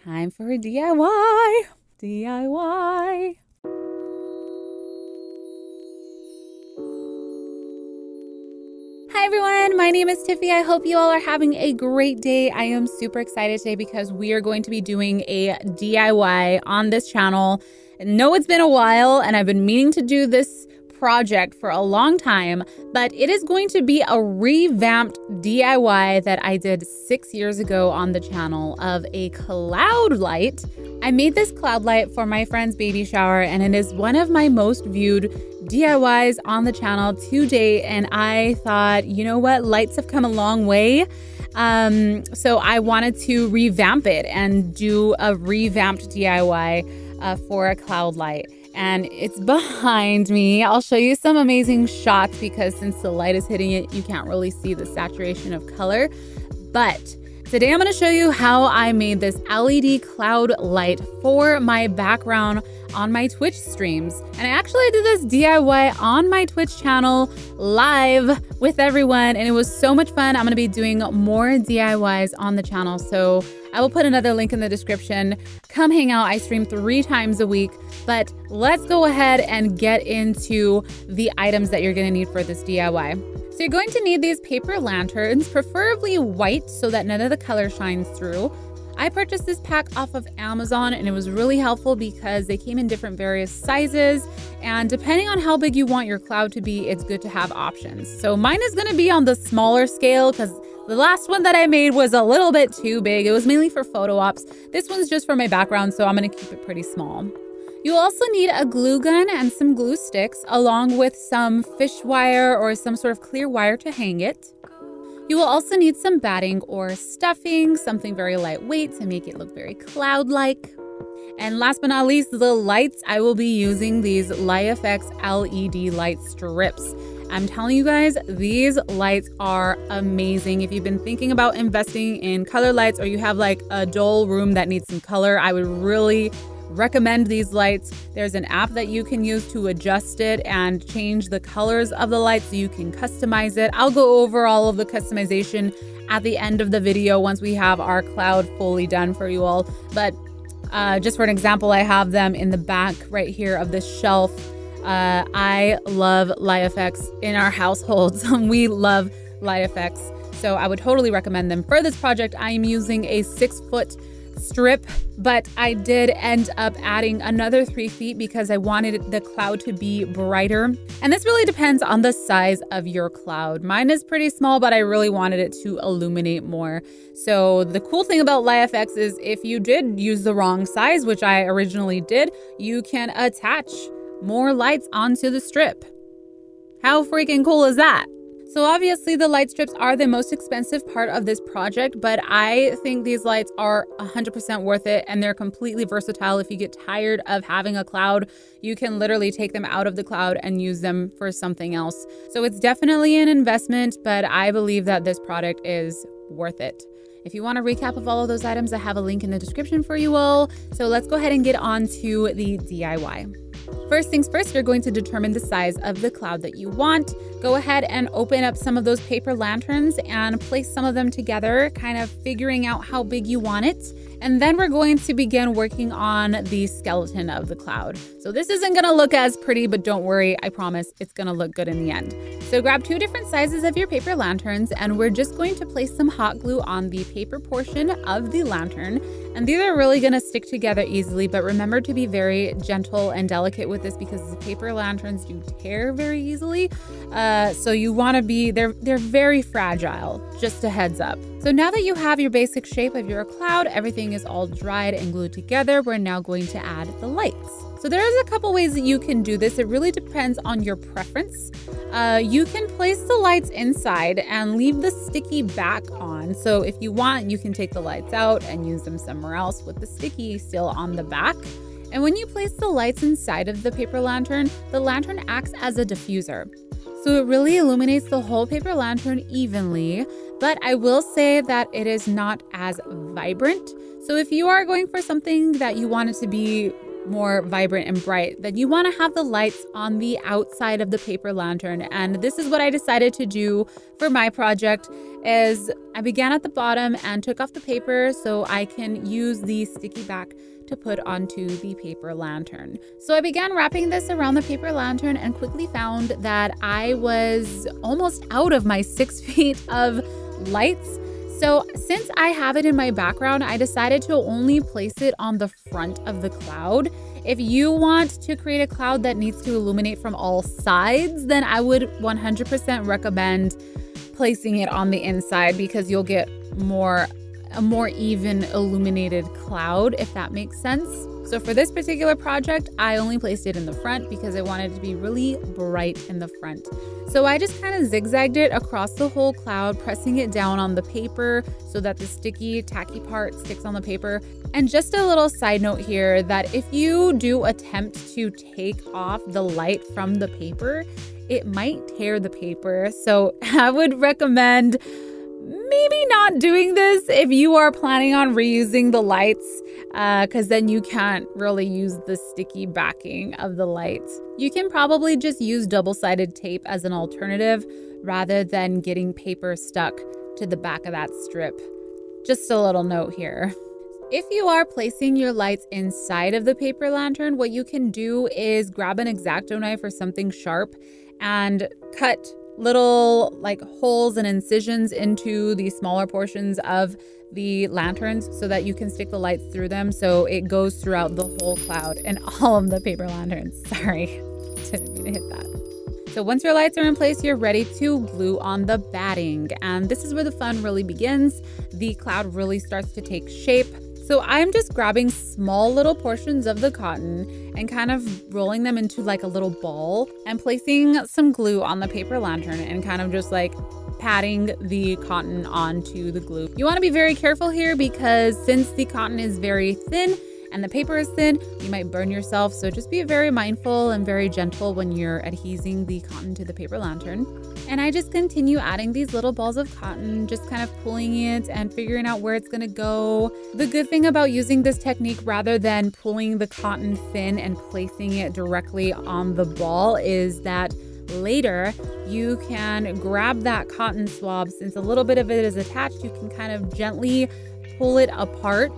Time for a DIY. DIY. Hi everyone, my name is Tiffy. I hope you all are having a great day. I am super excited today because we are going to be doing a DIY on this channel. I know it's been a while and I've been meaning to do this project for a long time, but it is going to be a revamped DIY that I did 6 years ago on the channel of a cloud light. I made this cloud light for my friend's baby shower and it is one of my most viewed DIYs on the channel to date, and I thought, you know what, lights have come a long way. So I wanted to revamp it and do a revamped DIY for a cloud light. And it's behind me. I'll show you some amazing shots because since the light is hitting it, you can't really see the saturation of color. But today I'm going to show you how I made this LED cloud light for my background on my Twitch streams. And I actually did this DIY on my Twitch channel live with everyone, and it was so much fun. I'm going to be doing more DIYs on the channel, so I will put another link in the description. Come hang out. I stream 3 times a week, but let's go ahead and get into the items that you're going to need for this DIY. So you're going to need these paper lanterns, preferably white so that none of the color shines through. I purchased this pack off of Amazon and it was really helpful because they came in different various sizes, and depending on how big you want your cloud to be, it's good to have options. So mine is going to be on the smaller scale because the last one that I made was a little bit too big. It was mainly for photo ops. This one's just for my background, so I'm going to keep it pretty small. You'll also need a glue gun and some glue sticks, along with some fish wire or some sort of clear wire to hang it. You will also need some batting or stuffing, something very lightweight to make it look very cloud-like. And last but not least, the lights. I will be using these LIFX LED light strips. I'm telling you guys, these lights are amazing. If you've been thinking about investing in color lights, or you have like a dull room that needs some color, I would really recommend these lights. There's an app that you can use to adjust it and change the colors of the lights so you can customize it. I'll go over all of the customization at the end of the video once we have our cloud fully done for you all. But just for an example, I have them in the back right here of this shelf. I love LIFX in our households. We love LIFX. So I would totally recommend them. For this project, I am using a 6-foot strip, but I did end up adding another 3 feet because I wanted the cloud to be brighter. And this really depends on the size of your cloud. Mine is pretty small, but I really wanted it to illuminate more. So the cool thing about LIFX is if you did use the wrong size, which I originally did, you can attach more lights onto the strip. How freaking cool is that? So obviously the light strips are the most expensive part of this project, but I think these lights are 100% worth it, and they're completely versatile. If you get tired of having a cloud, you can literally take them out of the cloud and use them for something else. So it's definitely an investment, but I believe that this product is worth it. If you want a recap of all of those items, I have a link in the description for you all. So let's go ahead and get on to the DIY. First things first, you're going to determine the size of the cloud that you want. Go ahead and open up some of those paper lanterns and place some of them together, kind of figuring out how big you want it. And then we're going to begin working on the skeleton of the cloud. So this isn't going to look as pretty, but don't worry, I promise it's going to look good in the end. So grab 2 different sizes of your paper lanterns, and we're just going to place some hot glue on the paper portion of the lantern. And these are really going to stick together easily, but remember to be very gentle and delicate with this because the paper lanterns do tear very easily. So you want to be, they're very fragile, just a heads up. So now that you have your basic shape of your cloud, everything is all dried and glued together, we're now going to add the lights. So there's a couple ways that you can do this. It really depends on your preference. You can place the lights inside and leave the sticky back on. So if you want, you can take the lights out and use them somewhere else with the sticky still on the back. And when you place the lights inside of the paper lantern, the lantern acts as a diffuser. So it really illuminates the whole paper lantern evenly, but I will say that it is not as vibrant. So if you are going for something that you want it to be more vibrant and bright, then you want to have the lights on the outside of the paper lantern. And this is what I decided to do for my project. is I began at the bottom and took off the paper so I can use the sticky back to put onto the paper lantern. So I began wrapping this around the paper lantern and quickly found that I was almost out of my 6 feet of lights. So since I have it in my background, I decided to only place it on the front of the cloud. If you want to create a cloud that needs to illuminate from all sides, then I would 100% recommend placing it on the inside because you'll get a more even illuminated cloud, if that makes sense. So for this particular project, I only placed it in the front because I wanted it to be really bright in the front. So I just kind of zigzagged it across the whole cloud, pressing it down on the paper so that the sticky, tacky part sticks on the paper. And just a little side note here that if you do attempt to take off the light from the paper, it might tear the paper. So I would recommend maybe not doing this if you are planning on reusing the lights, because then you can't really use the sticky backing of the lights. You can probably just use double-sided tape as an alternative rather than getting paper stuck to the back of that strip. Just a little note here. If you are placing your lights inside of the paper lantern, what you can do is grab an X-Acto knife or something sharp and cut little like holes and incisions into the smaller portions of the lanterns so that you can stick the lights through them so it goes throughout the whole cloud and all of the paper lanterns. Sorry, didn't mean to hit that. So once your lights are in place, you're ready to glue on the batting. And this is where the fun really begins. The cloud really starts to take shape. So I'm just grabbing small little portions of the cotton and kind of rolling them into like a little ball and placing some glue on the paper lantern and kind of just like patting the cotton onto the glue. You want to be very careful here because since the cotton is very thin and the paper is thin, you might burn yourself. So just be very mindful and very gentle when you're adhesing the cotton to the paper lantern. And I just continue adding these little balls of cotton, just kind of pulling it and figuring out where it's gonna go. The good thing about using this technique rather than pulling the cotton thin and placing it directly on the ball is that later you can grab that cotton swab. Since a little bit of it is attached, you can kind of gently pull it apart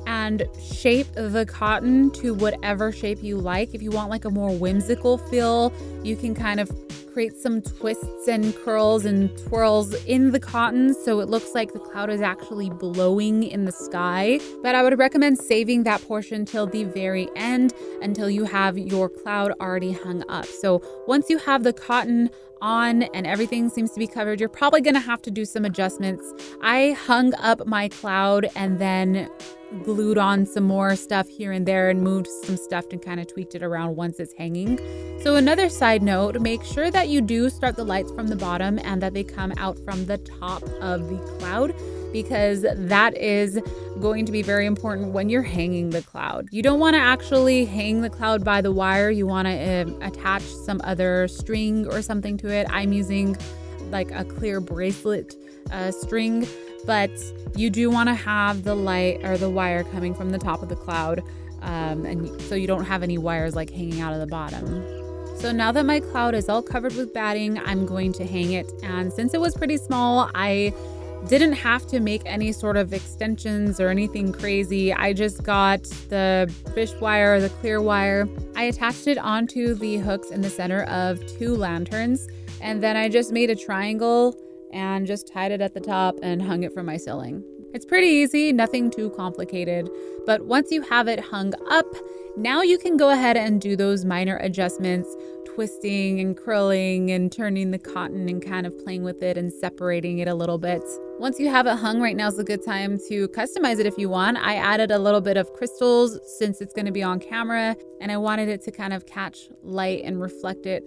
and shape the cotton to whatever shape you like. If you want like a more whimsical feel, you can kind of create some twists and curls and twirls in the cotton so it looks like the cloud is actually blowing in the sky. But I would recommend saving that portion till the very end until you have your cloud already hung up. So once you have the cotton on and everything seems to be covered, you're probably gonna have to do some adjustments. I hung up my cloud and then glued on some more stuff here and there and moved some stuff and kind of tweaked it around once it's hanging. So another side note, make sure that you do start the lights from the bottom and that they come out from the top of the cloud, because that is going to be very important when you're hanging the cloud. You don't want to actually hang the cloud by the wire. You want to attach some other string or something to it. I'm using like a clear bracelet string, but you do want to have the light or the wire coming from the top of the cloud, and so you don't have any wires like hanging out of the bottom. So now that my cloud is all covered with batting, I'm going to hang it. And since it was pretty small, I didn't have to make any sort of extensions or anything crazy. I just got the fish wire, the clear wire. I attached it onto the hooks in the center of 2 lanterns, and then I just made a triangle and just tied it at the top and hung it from my ceiling. It's pretty easy, nothing too complicated. But once you have it hung up, now you can go ahead and do those minor adjustments, twisting and curling and turning the cotton and kind of playing with it and separating it a little bit. Once you have it hung, right now is a good time to customize it if you want. I added a little bit of crystals since it's going to be on camera and I wanted it to kind of catch light and reflect it.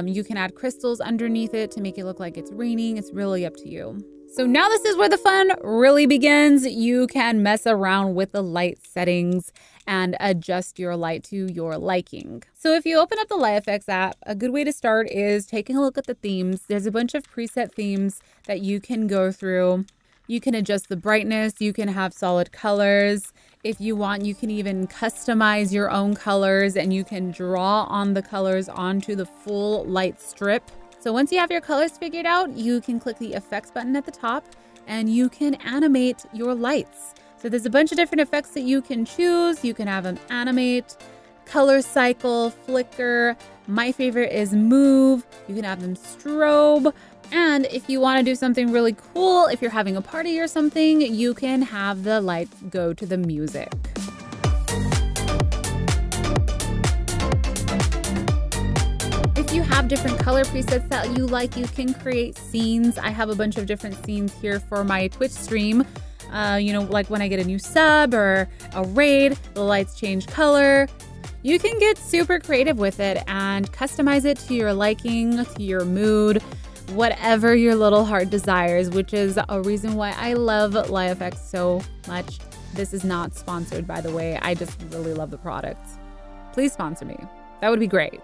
You can add crystals underneath it to make it look like it's raining. It's really up to you. So now this is where the fun really begins. You can mess around with the light settings and adjust your light to your liking. So if you open up the LightFX app, a good way to start is taking a look at the themes. There's a bunch of preset themes that you can go through. You can adjust the brightness. You can have solid colors. If you want, you can even customize your own colors and you can draw on the colors onto the full light strip. So once you have your colors figured out, you can click the effects button at the top and you can animate your lights. So there's a bunch of different effects that you can choose. You can have them animate, color cycle, flicker. My favorite is move. You can have them strobe. And if you want to do something really cool, if you're having a party or something, you can have the lights go to the music. If you have different color presets that you like, you can create scenes. I have a bunch of different scenes here for my Twitch stream. You know, like when I get a new sub or a raid, the lights change color. You can get super creative with it and customize it to your liking, to your mood, whatever your little heart desires, which is a reason why I love LiveFX so much. This is not sponsored, by the way. I just really love the product. Please sponsor me. That would be great.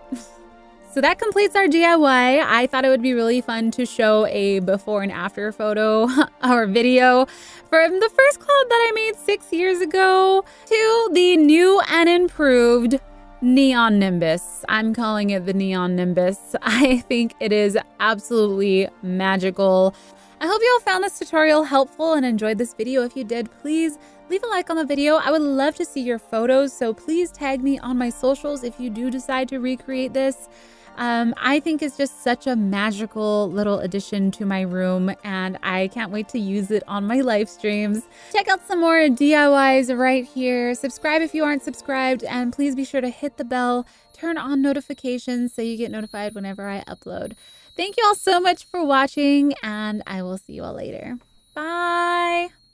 So that completes our DIY. I thought it would be really fun to show a before and after photo or video from the first cloud that I made 6 years ago to the new and improved Neon Nimbus. I'm calling it the Neon Nimbus. I think it is absolutely magical. I hope you all found this tutorial helpful and enjoyed this video. If you did, please leave a like on the video. I would love to see your photos, so please tag me on my socials if you do decide to recreate this. I think it's just such a magical little addition to my room, and I can't wait to use it on my live streams. Check out some more DIYs right here. Subscribe if you aren't subscribed, and please be sure to hit the bell, turn on notifications so you get notified whenever I upload. Thank you all so much for watching, and I will see you all later. Bye!